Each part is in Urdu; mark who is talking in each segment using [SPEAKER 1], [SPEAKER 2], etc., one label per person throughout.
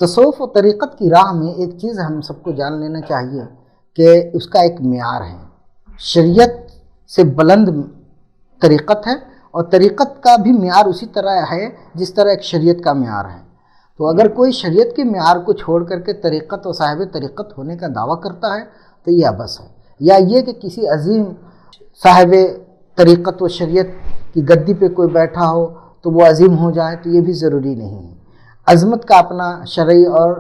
[SPEAKER 1] تصوف و طریقت کی راہ میں ایک چیز ہم سب کو جان لینا چاہیے کہ اس کا ایک معیار ہے. شریعت سے بلند طریقت ہے، اور طریقت کا بھی معیار اسی طرح ہے جس طرح ایک شریعت کا معیار ہے. تو اگر کوئی شریعت کے معیار کو چھوڑ کر کے طریقت و صاحب طریقت ہونے کا دعویٰ کرتا ہے تو یہ عبث ہے، یا یہ کہ کسی عظیم صاحب طریقت و شریعت کی گدی پہ کوئی بیٹھا ہو تو وہ عظیم ہو جائے، تو یہ بھی ضروری نہیں ہے. عظمت کا اپنا شرعی اور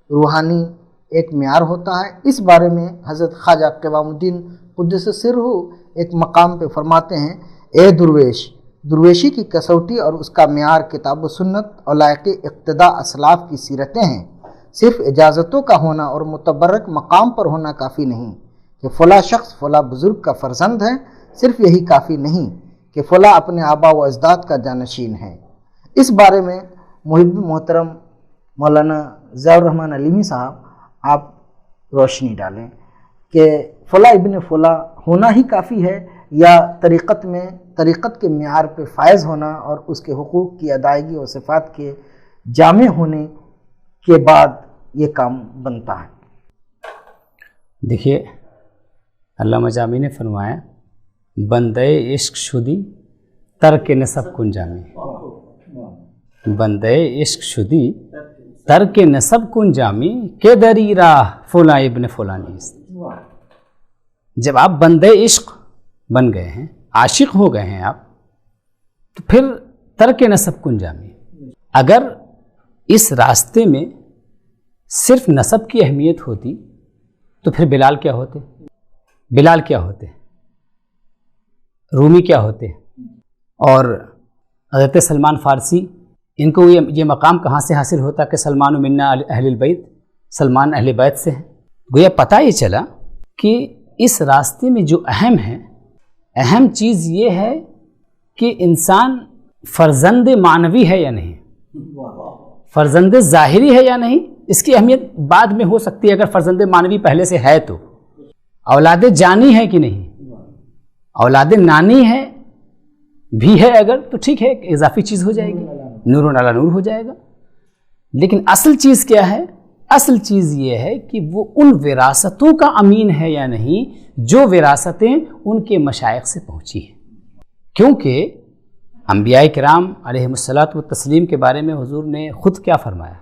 [SPEAKER 1] روحانی ایک معیار ہوتا ہے. اس بارے میں حضرت خواجہ قوام الدین قدس سرہ ایک مقام پہ فرماتے ہیں، اے درویش، درویشی کی کسوٹی اور اس کا معیار کتاب و سنت اور لائق اقتداء اسلاف کی سیرتیں ہیں. صرف اجازتوں کا ہونا اور متبرک مقام پر ہونا کافی نہیں کہ فلاں شخص فلاں بزرگ کا فرزند ہے. صرف یہی کافی نہیں کہ فلاں اپنے آبا و اجداد کا جانشین ہے. اس بارے میں محب محترم مولانا ضیاء الرحمن علیمی صاحب آپ روشنی ڈالیں کہ فلاں ابن فلاں ہونا ہی کافی ہے، یا طریقت میں طریقت کے معیار پہ فائز ہونا اور اس کے حقوق کی ادائیگی اور صفات کے جامع ہونے کے بعد یہ کام بنتا ہے.
[SPEAKER 2] دیکھیے علامہ جامی نے فرمایا، بندے عشق شدی ترک نسب کن جامی، بندے عشق شدی ترک نسب کن جامی کہ دری راہ فلاں ابن فلاں نیست. جب آپ بندے عشق بن گئے ہیں، عاشق ہو گئے ہیں آپ، تو پھر ترک نسب کن جامی. اگر اس راستے میں صرف نسب کی اہمیت ہوتی تو پھر بلال کیا ہوتے، بلال کیا ہوتے، رومی کیا ہوتے، اور حضرت سلمان فارسی، ان کو یہ مقام کہاں سے حاصل ہوتا کہ سلمان منا اہل البیت، سلمان اہل بیت سے ہیں. گویا پتہ یہ چلا کہ اس راستے میں جو اہم ہے، اہم چیز یہ ہے کہ انسان فرزند معنوی ہے یا نہیں، فرزند ظاہری ہے یا نہیں. اس کی اہمیت بعد میں ہو سکتی ہے. اگر فرزند معنوی پہلے سے ہے تو اولاد جانی ہے کہ نہیں، اولاد نانی ہے بھی ہے اگر، تو ٹھیک ہے، ایک اضافی چیز ہو جائے گی، نور علی نور ہو جائے گا. لیکن اصل چیز کیا ہے؟ اصل چیز یہ ہے کہ وہ ان وراثتوں کا امین ہے یا نہیں جو وراثتیں ان کے مشائخ سے پہنچی ہیں. کیونکہ انبیاء کرام علیہ الصلاۃ والتسلیم کے بارے میں حضور نے خود کیا فرمایا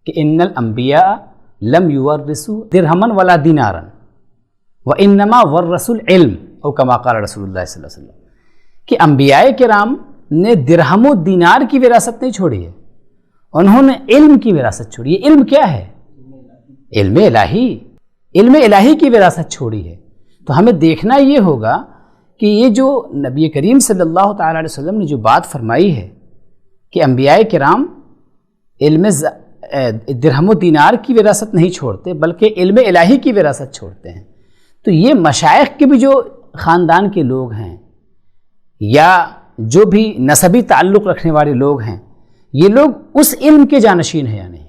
[SPEAKER 2] کہ ان الانبیاء لم یورثوا درہما ولا دینارا وانما ورثوا العلم او کما قال رسول اللہ صلی اللہ علیہ وسلم، کہ انبیاء کرام نے درہم و دینار کی وراثت نہیں چھوڑی ہے، انہوں نے علم کی وراثت چھوڑی ہے. علم کیا ہے؟ علم الہی، علم الہی کی وراثت چھوڑی ہے. تو ہمیں دیکھنا یہ ہوگا کہ یہ جو نبی کریم صلی اللہ تعالیٰ علیہ وسلم نے جو بات فرمائی ہے کہ انبیاء کرام علم درہم و دینار کی وراثت نہیں چھوڑتے بلکہ علم الہی کی وراثت چھوڑتے ہیں. تو یہ مشائخ کے بھی جو خاندان کے لوگ ہیں یا جو بھی نسبی تعلق رکھنے والے لوگ ہیں، یہ لوگ اس علم کے جانشین ہیں یا نہیں،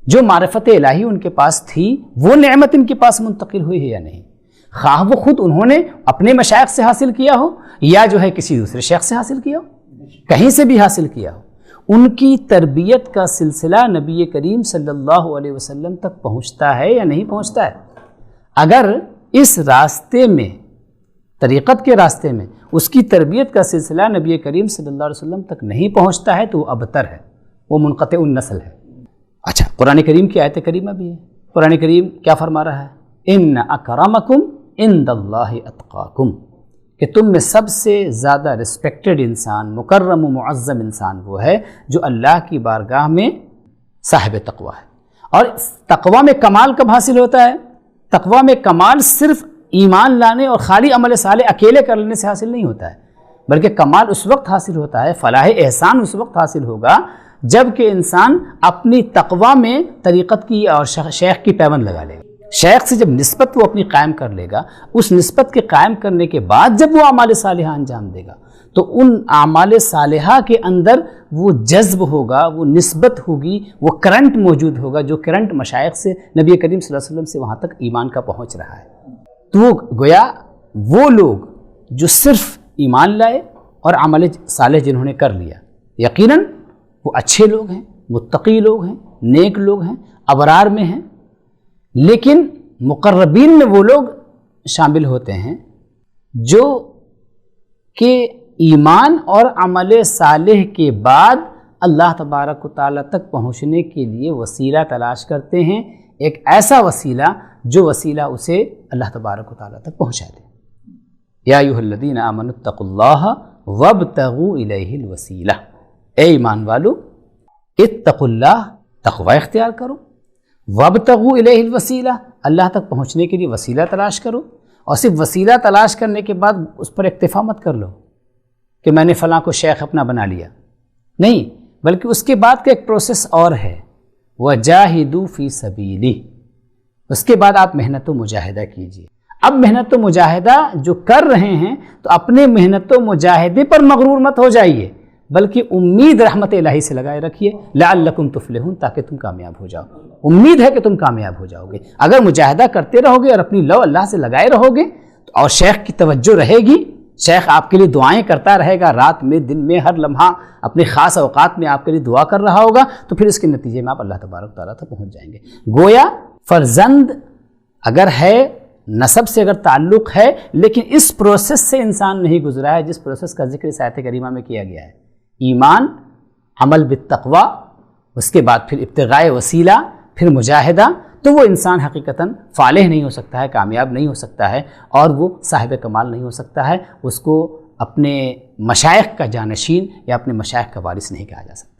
[SPEAKER 2] جو معرفت الہی ان کے پاس تھی وہ نعمت ان کے پاس منتقل ہوئی ہے یا نہیں، خواہ وہ خود انہوں نے اپنے مشائخ سے حاصل کیا ہو یا جو ہے کسی دوسرے شیخ سے حاصل کیا ہو، کہیں سے بھی حاصل کیا ہو. ان کی تربیت کا سلسلہ نبی کریم صلی اللہ علیہ وسلم تک پہنچتا ہے یا نہیں پہنچتا ہے. اگر اس راستے میں، طریقت کے راستے میں، اس کی تربیت کا سلسلہ نبی کریم صلی اللہ علیہ وسلم تک نہیں پہنچتا ہے تو وہ ابتر ہے، وہ منقطع النسل ہے. اچھا، قرآن کریم کی آیت کریمہ بھی ہے. قرآن کریم کیا فرما رہا ہے؟ ان اکرمکم عند اللہ اتقاکم، کہ تم میں سب سے زیادہ رسپیکٹڈ انسان، مکرم و معظم انسان وہ ہے جو اللہ کی بارگاہ میں صاحب تقوی ہے. اور تقوی میں کمال کب حاصل ہوتا ہے؟ تقوی میں کمال صرف ایمان لانے اور خالی عمل صالح اکیلے کر لینے سے حاصل نہیں ہوتا ہے، بلکہ کمال اس وقت حاصل ہوتا ہے، فلاح احسان اس وقت حاصل ہوگا جب کہ انسان اپنی تقوی میں طریقت کی اور شیخ کی پیوند لگا لے گا. شیخ سے جب نسبت وہ اپنی قائم کر لے گا، اس نسبت کے قائم کرنے کے بعد جب وہ اعمال صالحہ انجام دے گا تو ان اعمال صالحہ کے اندر وہ جذب ہوگا، وہ نسبت ہوگی، وہ کرنٹ موجود ہوگا جو کرنٹ مشائخ سے نبی کریم صلی اللہ علیہ وسلم سے وہاں تک ایمان کا پہنچ رہا ہے. تو گویا وہ لوگ جو صرف ایمان لائے اور عمل صالح جنہوں نے کر لیا، یقیناً وہ اچھے لوگ ہیں، متقی لوگ ہیں، نیک لوگ ہیں، ابرار میں ہیں، لیکن مقربین میں وہ لوگ شامل ہوتے ہیں جو کہ ایمان اور عمل صالح کے بعد اللہ تبارک و تعالیٰ تک پہنچنے کے لیے وسیلہ تلاش کرتے ہیں، ایک ایسا وسیلہ جو وسیلہ اسے اللہ تبارک و تعالیٰ تک پہنچا دے۔ یا ایھا الذین آمنوا اتقوا اللہ وابتغوا الیہ الوسیلہ، اے ایمان والو اتقوا اللہ، تقوی اختیار کرو، وابتغوا الیہ الوسیلہ، اللہ تک پہنچنے کے لیے وسیلہ تلاش کرو، اور صرف وسیلہ تلاش کرنے کے بعد اس پر اکتفا مت کر لو کہ میں نے فلاں کو شیخ اپنا بنا لیا، نہیں، بلکہ اس کے بعد کا ایک پروسیس اور ہے، وجاہدوا فی سبیلی، اس کے بعد آپ محنت و مجاہدہ کیجیے۔ اب محنت و مجاہدہ جو کر رہے ہیں تو اپنے محنت و مجاہدے پر مغرور مت ہو جائیے، بلکہ امید رحمت الہی سے لگائے رکھیے، لعلکم تفلحون، تاکہ تم کامیاب ہو جاؤ۔ امید ہے کہ تم کامیاب ہو جاؤ گے اگر مجاہدہ کرتے رہو گے اور اپنی لو اللہ سے لگائے رہو گے، اور شیخ کی توجہ رہے گی، شیخ آپ کے لیے دعائیں کرتا رہے گا، رات میں دن میں ہر لمحہ اپنے خاص اوقات میں آپ کے لیے دعا کر رہا ہوگا، تو پھر اس کے نتیجے میں آپ اللہ تبارک تعالیٰ تک پہنچ جائیں گے۔ گویا فرزند اگر ہے، نسب سے اگر تعلق ہے، لیکن اس پروسیس سے انسان نہیں گزرا ہے جس پروسیس کا ذکر اس آیت کریمہ میں کیا گیا ہے، ایمان، عمل بالتقوی، اس کے بعد پھر ابتغاء وسیلہ، پھر مجاہدہ، تو وہ انسان حقیقتاً فالح نہیں ہو سکتا ہے، کامیاب نہیں ہو سکتا ہے، اور وہ صاحب کمال نہیں ہو سکتا ہے، اس کو اپنے مشائخ کا جانشین یا اپنے مشائخ کا وارث نہیں کہا جا سکتا۔